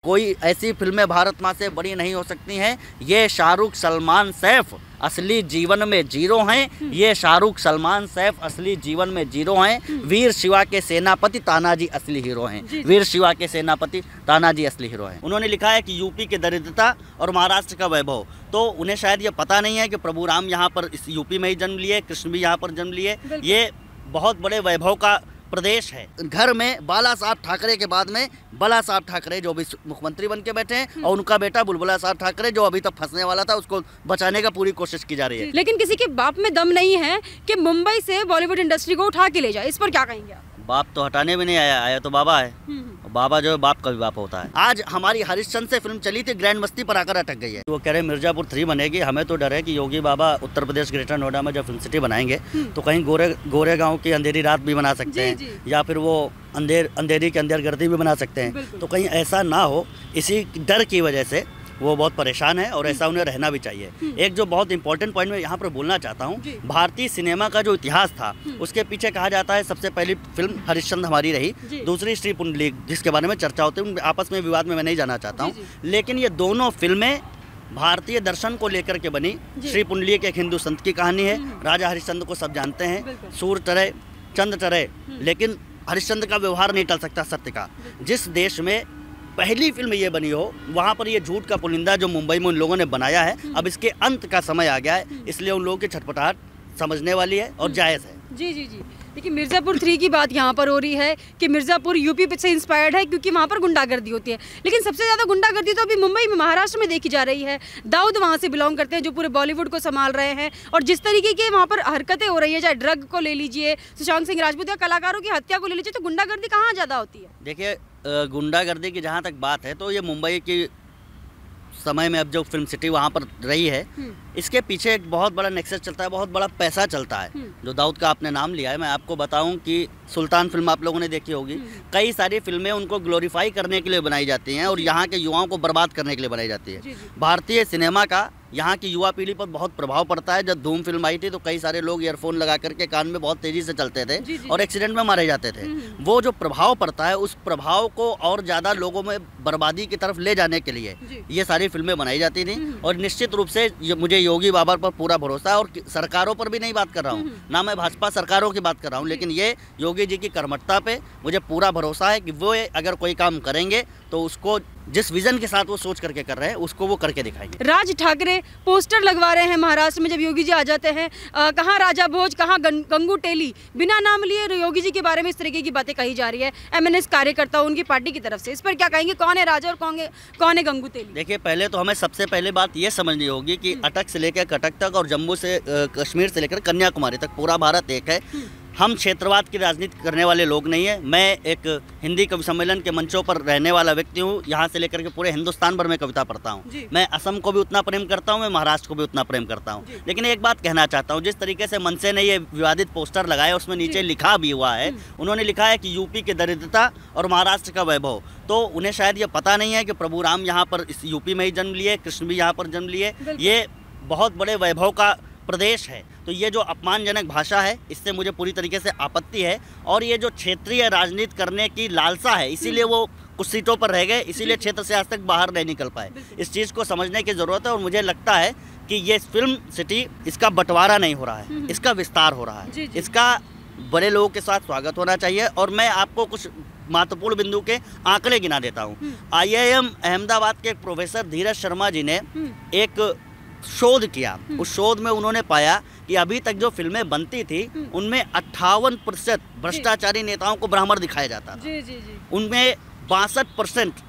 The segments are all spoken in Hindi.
कोई ऐसी फिल्में भारत माँ से बड़ी नहीं हो सकती हैं। ये शाहरुख सलमान सैफ असली जीवन में जीरो हैं। ये शाहरुख सलमान सैफ असली जीवन में जीरो हैं। वीर शिवा के सेनापति तानाजी असली हीरो हैं। वीर शिवा के सेनापति तानाजी असली हीरो हैं। उन्होंने लिखा है कि यूपी की दरिद्रता और महाराष्ट्र का वैभव। तो उन्हें शायद ये पता नहीं है कि प्रभु राम यहाँ पर इस यूपी में ही जन्म लिए, कृष्ण भी यहाँ पर जन्म लिए। ये बहुत बड़े वैभव का प्रदेश है। घर में बाला साहब ठाकरे के बाद में बला साहब ठाकरे जो भी मुख्यमंत्री बन के बैठे हैं, और उनका बेटा बुलबुला साहब ठाकरे जो अभी तक फंसने वाला था, उसको बचाने का पूरी कोशिश की जा रही है। लेकिन किसी के बाप में दम नहीं है कि मुंबई से बॉलीवुड इंडस्ट्री को उठा के ले जाए। इस पर क्या कहेंगे आप? बाप तो हटाने में नहीं आया तो बाबा है। बाबा जो है बाप का भी बाप होता है। आज हमारी हरिश्चंद्र से फिल्म चली थी, ग्रैंड मस्ती पर आकर अटक गई है। वो कह रहे मिर्जापुर 3 बनेगी। हमें तो डर है कि योगी बाबा उत्तर प्रदेश ग्रेटर नोएडा में जब फिल्म सिटी बनाएंगे तो कहीं गोरे गांव की अंधेरी रात भी बना सकते हैं, या फिर वो अंधेरी के अंदर गर्दी भी बना सकते हैं। तो कहीं ऐसा ना हो, इसी डर की वजह से वो बहुत परेशान है, और ऐसा उन्हें रहना भी चाहिए। एक जो बहुत इंपॉर्टेंट पॉइंट मैं यहाँ पर बोलना चाहता हूँ, भारतीय सिनेमा का जो इतिहास था उसके पीछे कहा जाता है सबसे पहली फिल्म हरिश्चंद्र हमारी रही, दूसरी श्री पुंडलीक जिसके बारे में चर्चा होती है। आपस में विवाद में मैं नहीं जाना चाहता हूँ, लेकिन ये दोनों फिल्में भारतीय दर्शन को लेकर के बनी। श्री पुंडलीक एक हिंदू संत की कहानी है। राजा हरिश्चंद्र को सब जानते हैं, सूर चढ़े चंद चढ़े, लेकिन हरिश्चंद्र का व्यवहार नहीं टल सकता सत्य का। जिस देश में पहली फिल्म ये बनी हो, वहाँ पर ये झूठ का पुलिंदा जो मुंबई में उन लोगों ने बनाया है, अब इसके अंत का समय आ गया है। इसलिए उन लोगों की छटपटाहट समझने वाली है और जायज़ है। जी जी जी। देखिए मिर्ज़ापुर 3 की बात यहाँ पर हो रही है कि मिर्ज़ापुर यूपी से इंस्पायर्ड है, क्योंकि वहाँ पर गुंडागर्दी होती है। लेकिन सबसे ज़्यादा गुंडागर्दी तो अभी मुंबई में, महाराष्ट्र में देखी जा रही है। दाऊद वहाँ से बिलोंग करते हैं जो पूरे बॉलीवुड को संभाल रहे हैं, और जिस तरीके की वहाँ पर हरकतें हो रही है, चाहे ड्रग को ले लीजिए, सुशांत सिंह राजपूत या कलाकारों की हत्या को ले लीजिए, तो गुंडागर्दी कहाँ ज़्यादा होती है? देखिए गुंडागर्दी की जहाँ तक बात है, तो ये मुंबई की समय में अब जो फिल्म सिटी वहाँ पर रही है, इसके पीछे एक बहुत बड़ा नेक्सस चलता है, बहुत बड़ा पैसा चलता है। जो दाऊद का आपने नाम लिया है, मैं आपको बताऊं कि सुल्तान फिल्म आप लोगों ने देखी होगी। कई सारी फिल्में उनको ग्लोरीफाई करने के लिए बनाई जाती हैं और यहाँ के युवाओं को बर्बाद करने के लिए बनाई जाती है। भारतीय सिनेमा का यहाँ की युवा पीढ़ी पर बहुत प्रभाव पड़ता है। जब धूम फिल्म आई थी तो कई सारे लोग ईयरफोन लगा करके कान में बहुत तेज़ी से चलते थे और एक्सीडेंट में मारे जाते थे। वो जो प्रभाव पड़ता है, उस प्रभाव को और ज़्यादा लोगों में बर्बादी की तरफ ले जाने के लिए ये सारी फिल्में बनाई जाती थी। और निश्चित रूप से मुझे योगी बाबा पर पूरा भरोसा है, और सरकारों पर भी नहीं बात कर रहा हूँ, ना मैं भाजपा सरकारों की बात कर रहा हूँ, लेकिन ये योगी जी की कर्मठता पे मुझे पूरा भरोसा है कि वो अगर कोई काम करेंगे तो उसको जिस विजन के साथ वो सोच करके कर रहे हैं उसको वो करके दिखाएंगे। राज ठाकरे पोस्टर लगवा रहे हैं महाराष्ट्र में जब योगी जी आ जाते हैं। कहाँ राजा भोज, कहाँ गंगू टेली, बिना नाम लिए योगी जी के बारे में इस तरीके की बातें कही जा रही है एमएनएस कार्यकर्ता उनकी पार्टी की तरफ से। इस पर क्या कहेंगे? कौन है राजा और कौन है गंगू टेली? देखिए, पहले तो हमें सबसे पहले बात ये समझनी होगी कि अटक से लेकर कटक तक और जम्मू से कश्मीर से लेकर कन्याकुमारी तक पूरा भारत एक है। हम क्षेत्रवाद की राजनीति करने वाले लोग नहीं है। मैं एक हिंदी कवि सम्मेलन के मंचों पर रहने वाला व्यक्ति हूँ। यहाँ से लेकर के पूरे हिंदुस्तान भर में कविता पढ़ता हूँ। मैं असम को भी उतना प्रेम करता हूँ, मैं महाराष्ट्र को भी उतना प्रेम करता हूँ। लेकिन एक बात कहना चाहता हूँ, जिस तरीके से मनसे ने ये विवादित पोस्टर लगाया उसमें नीचे लिखा भी हुआ है, उन्होंने लिखा है कि यूपी की दरिद्रता और महाराष्ट्र का वैभव। तो उन्हें शायद ये पता नहीं है कि प्रभु राम यहाँ पर इस यूपी में ही जन्म लिए, कृष्ण भी यहाँ पर जन्म लिए। ये बहुत बड़े वैभव का प्रदेश है। तो ये जो अपमानजनक भाषा है, इससे मुझे पूरी तरीके से आपत्ति है। और ये जो क्षेत्रीय राजनीति करने की लालसा है, इसीलिए वो कुछ सीटों पर रह गए, इसीलिए क्षेत्र से आज तक बाहर नहीं निकल पाए। इस चीज़ को समझने की ज़रूरत है। और मुझे लगता है कि ये फिल्म सिटी, इसका बंटवारा नहीं हो रहा है, इसका विस्तार हो रहा है। इसका बड़े लोगों के साथ स्वागत होना चाहिए। और मैं आपको कुछ महत्वपूर्ण बिंदु के आंकड़े गिना देता हूँ। IIM अहमदाबाद के प्रोफेसर धीरज शर्मा जी ने एक शोध किया। उस शोध में उन्होंने पाया कि अभी तक जो फिल्में बनती थी उनमें 58% भ्रष्टाचारी नेताओं को ब्राह्मण दिखाया जाता था। उनमें 62%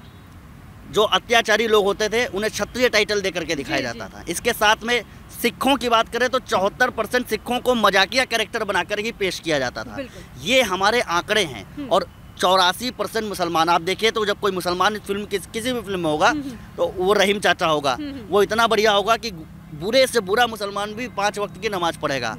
जो अत्याचारी लोग होते थे उन्हें क्षत्रिय टाइटल देकर के दिखाया जाता था। इसके साथ में सिखों की बात करें तो 74% सिखों को मजाकिया कैरेक्टर बनाकर ही पेश किया जाता था। ये हमारे आंकड़े हैं। और 84% मुसलमान। आप देखिए तो जब कोई मुसलमान फिल्म किसी भी फिल्म में होगा तो वो रहीम चाचा होगा, वो इतना बढ़िया होगा कि बुरे से बुरा मुसलमान भी 5 वक्त की नमाज पढ़ेगा।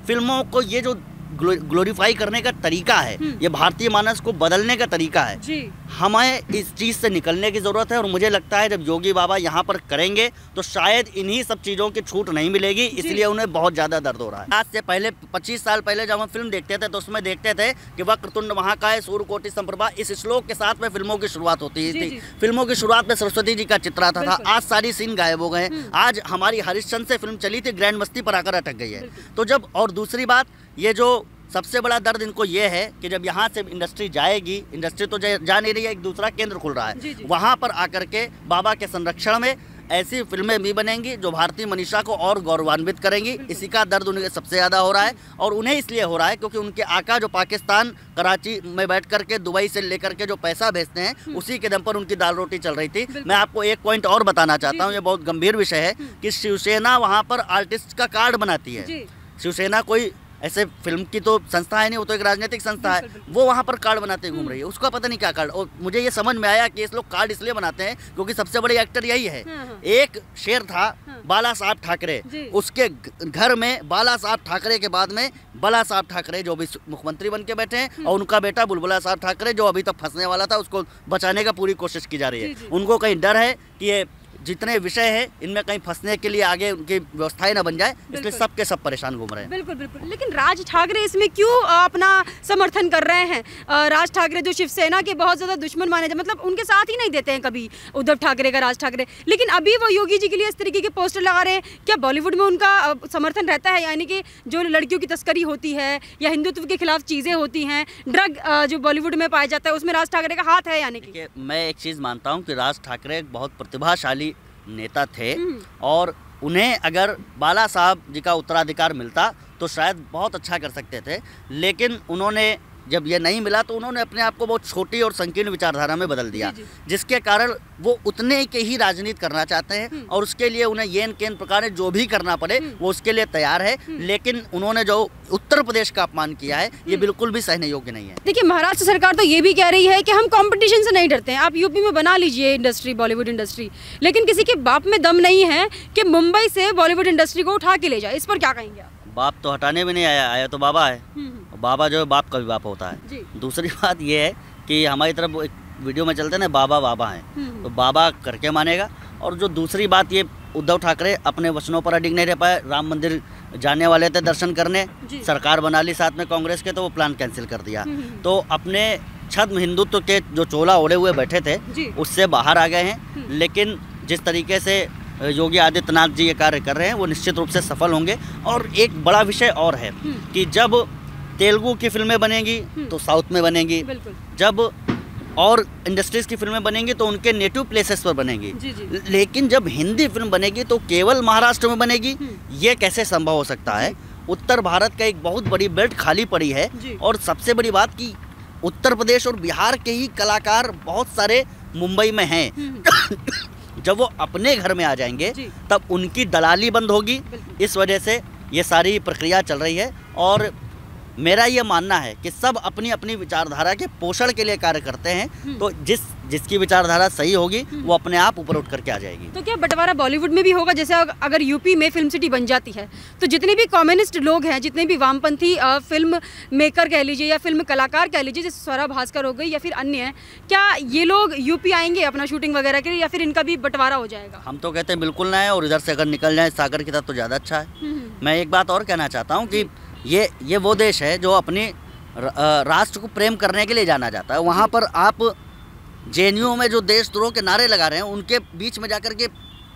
फिल्मों को ये जो ग्लोरीफाई करने का तरीका है, ये भारतीय मानस को बदलने का तरीका है जी। हमें इस चीज़ से निकलने की ज़रूरत है। और मुझे लगता है जब योगी बाबा यहाँ पर करेंगे तो शायद इन्हीं सब चीज़ों की छूट नहीं मिलेगी, इसलिए उन्हें बहुत ज़्यादा दर्द हो रहा है। आज से पहले 25 साल पहले जब हम फिल्म देखते थे तो उसमें देखते थे कि वक्रतुंड महाकाय सूर्यकोटि समप्रभा, इस श्लोक के साथ में फिल्मों की शुरुआत होती थी। फिल्मों की शुरुआत में सरस्वती जी का चित्र आता था। आज सारी सीन गायब हो गए हैं। आज हमारी हरिश्चंद्र से फिल्म चली थी, ग्रैंड मस्ती पर आकर अटक गई है। तो जब, और दूसरी बात, ये जो सबसे बड़ा दर्द इनको ये है कि जब यहाँ से इंडस्ट्री जाएगी, इंडस्ट्री तो जा नहीं रही है, एक दूसरा केंद्र खुल रहा है, वहाँ पर आकर के बाबा के संरक्षण में ऐसी फिल्में भी बनेंगी जो भारतीय मनीषा को और गौरवान्वित करेंगी। इसी का दर्द उन्हें सबसे ज़्यादा हो रहा है। और उन्हें इसलिए हो रहा है क्योंकि उनके आका जो पाकिस्तान कराची में बैठ करके दुबई से लेकर के जो पैसा भेजते हैं, उसी के दम पर उनकी दाल रोटी चल रही थी। मैं आपको एक पॉइंट और बताना चाहता हूँ, ये बहुत गंभीर विषय है कि शिवसेना वहाँ पर आर्टिस्ट का कार्ड बनाती है। शिवसेना कोई ऐसे फिल्म की तो संस्था है नहीं, वो तो एक राजनीतिक संस्था है। वो वहाँ पर कार्ड बनाते घूम रही है, उसका पता नहीं क्या कार्ड। और मुझे ये समझ में आया कि इस लोग कार्ड इसलिए बनाते हैं क्योंकि सबसे बड़े एक्टर यही है। एक शेर था बाला साहब ठाकरे, उसके घर में बाला साहब ठाकरे के बाद में बला साहब ठाकरे जो भी मुख्यमंत्री बन के बैठे हैं, और उनका बेटा बुलबुला साहब ठाकरे जो अभी तक फंसने वाला था, उसको बचाने का पूरी कोशिश की जा रही है। उनको कहीं डर है कि ये जितने विषय है इनमें कहीं फंसने के लिए आगे उनकी व्यवस्थाएं ना बन जाए, इसलिए सबके सब परेशान घूम रहे हैं। बिल्कुल बिल्कुल। लेकिन राज ठाकरे इसमें क्यों अपना समर्थन कर रहे हैं? राज ठाकरे जो शिवसेना के बहुत ज़्यादा दुश्मन माने जाते, मतलब उनके साथ ही नहीं देते हैं कभी उद्धव ठाकरे का राज ठाकरे, लेकिन अभी वो योगी जी के लिए इस तरीके के पोस्टर लगा रहे हैं। क्या बॉलीवुड में उनका समर्थन रहता है? यानी कि जो लड़कियों की तस्करी होती है या हिंदुत्व के खिलाफ चीज़ें होती हैं, ड्रग जो बॉलीवुड में पाया जाता है, उसमें राज ठाकरे का हाथ है? यानी कि मैं एक चीज़ मानता हूँ कि राज ठाकरे एक बहुत प्रतिभाशाली नेता थे, और उन्हें अगर बाला साहब जी का उत्तराधिकार मिलता तो शायद बहुत अच्छा कर सकते थे। लेकिन उन्होंने जब ये नहीं मिला तो उन्होंने अपने आप को बहुत छोटी और संकीर्ण विचारधारा में बदल दिया, जिसके कारण वो उतने के ही राजनीति करना चाहते हैं, और उसके लिए उन्हें येन केन प्रकार जो भी करना पड़े वो उसके लिए तैयार है। लेकिन उन्होंने जो उत्तर प्रदेश का अपमान किया है, ये बिल्कुल भी सहने योग्य नहीं है। देखिए, महाराष्ट्र सरकार तो ये भी कह रही है कि हम कंपटीशन से नहीं डरते हैं, आप यूपी में बना लीजिए इंडस्ट्री, बॉलीवुड इंडस्ट्री, लेकिन किसी के बाप में दम नहीं है कि मुंबई से बॉलीवुड इंडस्ट्री को उठा के ले जाए। इस पर क्या कहेंगे आप? बाप तो हटाने में नहीं आया तो बाबा है। बाबा जो है, बाप का भी बाप होता है। दूसरी बात ये है कि हमारी तरफ एक वीडियो में चलते हैं ना, बाबा हैं, तो बाबा करके मानेगा। और जो दूसरी बात, ये उद्धव ठाकरे अपने वचनों पर अडिग नहीं रह पाए। राम मंदिर जाने वाले थे दर्शन करने, सरकार बना ली साथ में कांग्रेस के, तो वो प्लान कैंसिल कर दिया। तो अपने छद्म हिंदुत्व के जो चोला ओढ़े हुए बैठे थे उससे बाहर आ गए हैं। लेकिन जिस तरीके से योगी आदित्यनाथ जी ये कार्य कर रहे हैं वो निश्चित रूप से सफल होंगे। और एक बड़ा विषय और है कि जब तेलुगु की फिल्में बनेंगी तो साउथ में बनेंगी, जब और इंडस्ट्रीज़ की फिल्में बनेंगी तो उनके नेटिव प्लेसेस पर बनेंगी। लेकिन जब हिंदी फिल्म बनेगी तो केवल महाराष्ट्र में बनेगी, ये कैसे संभव हो सकता है? उत्तर भारत का एक बहुत बड़ी बेल्ट खाली पड़ी है। और सबसे बड़ी बात कि उत्तर प्रदेश और बिहार के ही कलाकार बहुत सारे मुंबई में हैं। जब वो अपने घर में आ जाएंगे तब उनकी दलाली बंद होगी। इस वजह से ये सारी प्रक्रिया चल रही है। और मेरा ये मानना है कि सब अपनी अपनी विचारधारा के पोषण के लिए कार्य करते हैं, तो जिसकी विचारधारा सही होगी वो अपने आप ऊपर उठ करके आ जाएगी। तो क्या बंटवारा बॉलीवुड में भी होगा? जैसे अगर यूपी में फिल्म सिटी बन जाती है तो जितने भी कम्युनिस्ट लोग हैं, जितने भी वामपंथी फिल्म मेकर कह लीजिए या फिल्म कलाकार कह लीजिए, जैसे स्वरा भास्कर हो गई या फिर अन्य हैं, क्या ये लोग यूपी आएंगे अपना शूटिंग वगैरह के लिए, या फिर इनका भी बंटवारा हो जाएगा? हम तो कहते हैं बिल्कुल ना है, और इधर से अगर निकल जाए सागर की तरफ तो ज़्यादा अच्छा है। मैं एक बात और कहना चाहता हूँ कि ये वो देश है जो अपने राष्ट्र को प्रेम करने के लिए जाना जाता है। वहाँ पर आप जेएनयू में जो देशद्रोह के नारे लगा रहे हैं, उनके बीच में जाकर के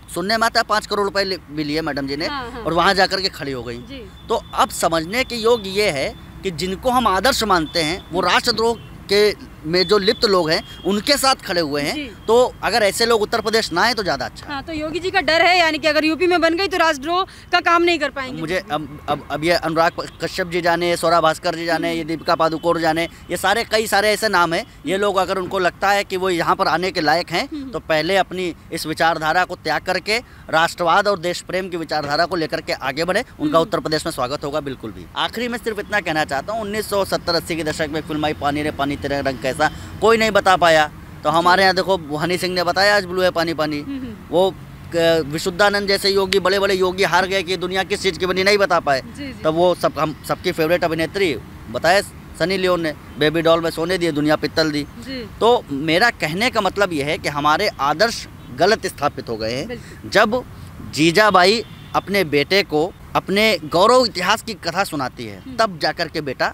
सुनने में आता है 5 करोड़ रुपए भी लिए मैडम जी ने, और वहाँ जाकर के खड़ी हो गई। तो अब समझने के योग ये है कि जिनको हम आदर्श मानते हैं वो राष्ट्रद्रोह के में जो लिप्त लोग हैं उनके साथ खड़े हुए हैं। तो अगर ऐसे लोग उत्तर प्रदेश ना आए तो ज़्यादा अच्छा। हाँ, तो योगी जी का डर है, यानी कि अगर यूपी में बन गई तो राष्ट्रद्रोह का काम नहीं कर पाएंगे। मुझे अब ये अनुराग कश्यप जी जाने, स्वरा भास्कर जी जाने, ये दीपिका पादुकोण जाने, ये सारे कई सारे ऐसे नाम हैं। ये लोग अगर उनको लगता है कि वो यहाँ पर आने के लायक हैं तो पहले अपनी इस विचारधारा को त्याग करके राष्ट्रवाद और देश प्रेम की विचारधारा को लेकर के आगे बढ़े। उनका उत्तर प्रदेश में स्वागत होगा बिल्कुल भी। आखिरी में सिर्फ इतना कहना चाहता हूँ, 1970-80 के दशक में फिल्म आई पानी रे पानी तेरा रंग कैसा, कोई नहीं बता पाया। तो हमारे यहाँ देखो हनी सिंह ने बताया आज ब्लू है पानी पानी। वो विशुद्धानंद जैसे बड़े बड़े योगी हार गए कि दुनिया किस चीज़ की बनी, नहीं बता पाए। तब वो हम सबकी फेवरेट अभिनेत्री बताया सनी लियोन ने, बेबी डॉल में सोने दिए, दुनिया पित्तल दी। तो मेरा कहने का मतलब यह है कि हमारे आदर्श गलत स्थापित हो गए हैं। जब जीजाबाई अपने बेटे को अपने गौरव इतिहास की कथा सुनाती है, तब जाकर के बेटा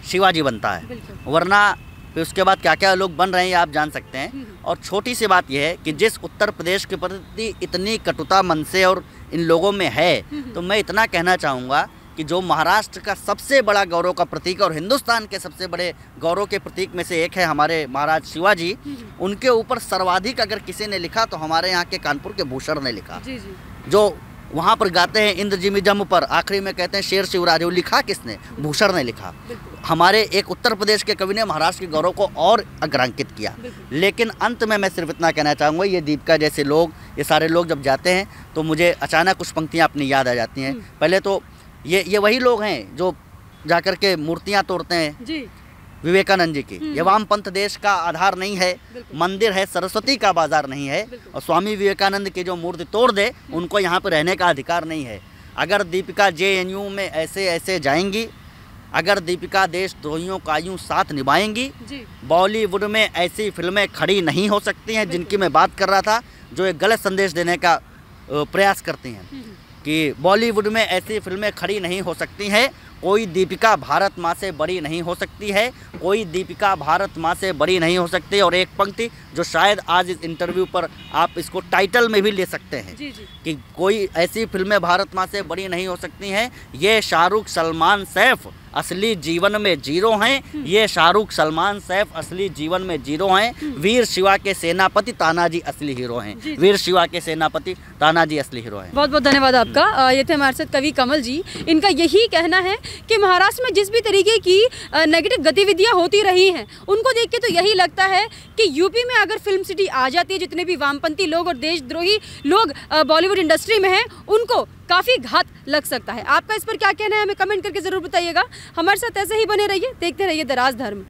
शिवाजी बनता है, वरना फिर उसके बाद क्या क्या लोग बन रहे हैं आप जान सकते हैं। और छोटी सी बात यह है कि जिस उत्तर प्रदेश के प्रति इतनी कटुता मन से और इन लोगों में है, तो मैं इतना कहना चाहूँगा कि जो महाराष्ट्र का सबसे बड़ा गौरव का प्रतीक और हिंदुस्तान के सबसे बड़े गौरव के प्रतीक में से एक है हमारे महाराज शिवाजी, उनके ऊपर सर्वाधिक अगर किसी ने लिखा तो हमारे यहाँ के कानपुर के भूषण ने लिखा। जो वहाँ पर गाते हैं इंद्र जिमी जम पर, आखिरी में कहते हैं शेर शिवराज, वो लिखा किसने? भूषण ने लिखा। हमारे एक उत्तर प्रदेश के कवि ने महाराष्ट्र के गौरव को और अग्रांकित किया। लेकिन अंत में मैं सिर्फ इतना कहना चाहूँगा, ये दीपिका जैसे लोग, ये सारे लोग जब जाते हैं तो मुझे अचानक कुछ पंक्तियाँ अपनी याद आ जाती हैं। पहले तो ये वही लोग हैं जो जाकर के मूर्तियाँ तोड़ते हैं जी। विवेकानंद जी की। ये वामपंथ देश का आधार नहीं है, मंदिर है, सरस्वती का बाजार नहीं है। और स्वामी विवेकानंद की जो मूर्ति तोड़ दे, उनको यहाँ पर रहने का अधिकार नहीं है। अगर दीपिका JNU में ऐसे ऐसे जाएंगी, अगर दीपिका देशद्रोहियों का यूँ साथ निभाएंगी, बॉलीवुड में ऐसी फिल्में खड़ी नहीं हो सकती हैं जिनकी मैं बात कर रहा था, जो एक गलत संदेश देने का प्रयास करती हैं कि बॉलीवुड में ऐसी फिल्में खड़ी नहीं हो सकती हैं। कोई दीपिका भारत माँ से बड़ी नहीं हो सकती है, कोई दीपिका भारत माँ से बड़ी नहीं हो सकती। और एक पंक्ति जो शायद आज इस इंटरव्यू पर आप इसको टाइटल में भी ले सकते हैं कि कोई ऐसी फिल्में भारत माँ से बड़ी नहीं हो सकती हैं, ये शाहरुख सलमान सैफ असली जीवन में जीरो हैं, ये शाहरुख सलमान सैफ असली जीवन में जीरो हैं। वीर शिवा के सेनापति तानाजी असली हीरो हैं, वीर शिवा के सेनापति तानाजी असली हीरो हैं। बहुत बहुत धन्यवाद आपका। ये थे हमारे साथ कवि कमल जी। इनका यही कहना है कि महाराष्ट्र में जिस भी तरीके की नेगेटिव गतिविधियां होती रही हैं, उनको देख के तो यही लगता है कि यूपी में अगर फिल्म सिटी आ जाती है, जितने भी वामपंथी लोग और देशद्रोही लोग बॉलीवुड इंडस्ट्री में हैं, उनको काफ़ी घात लग सकता है। आपका इस पर क्या कहना है, हमें कमेंट करके ज़रूर बताइएगा। हमारे साथ ऐसे ही बने रहिए, देखते रहिए द राज धर्म।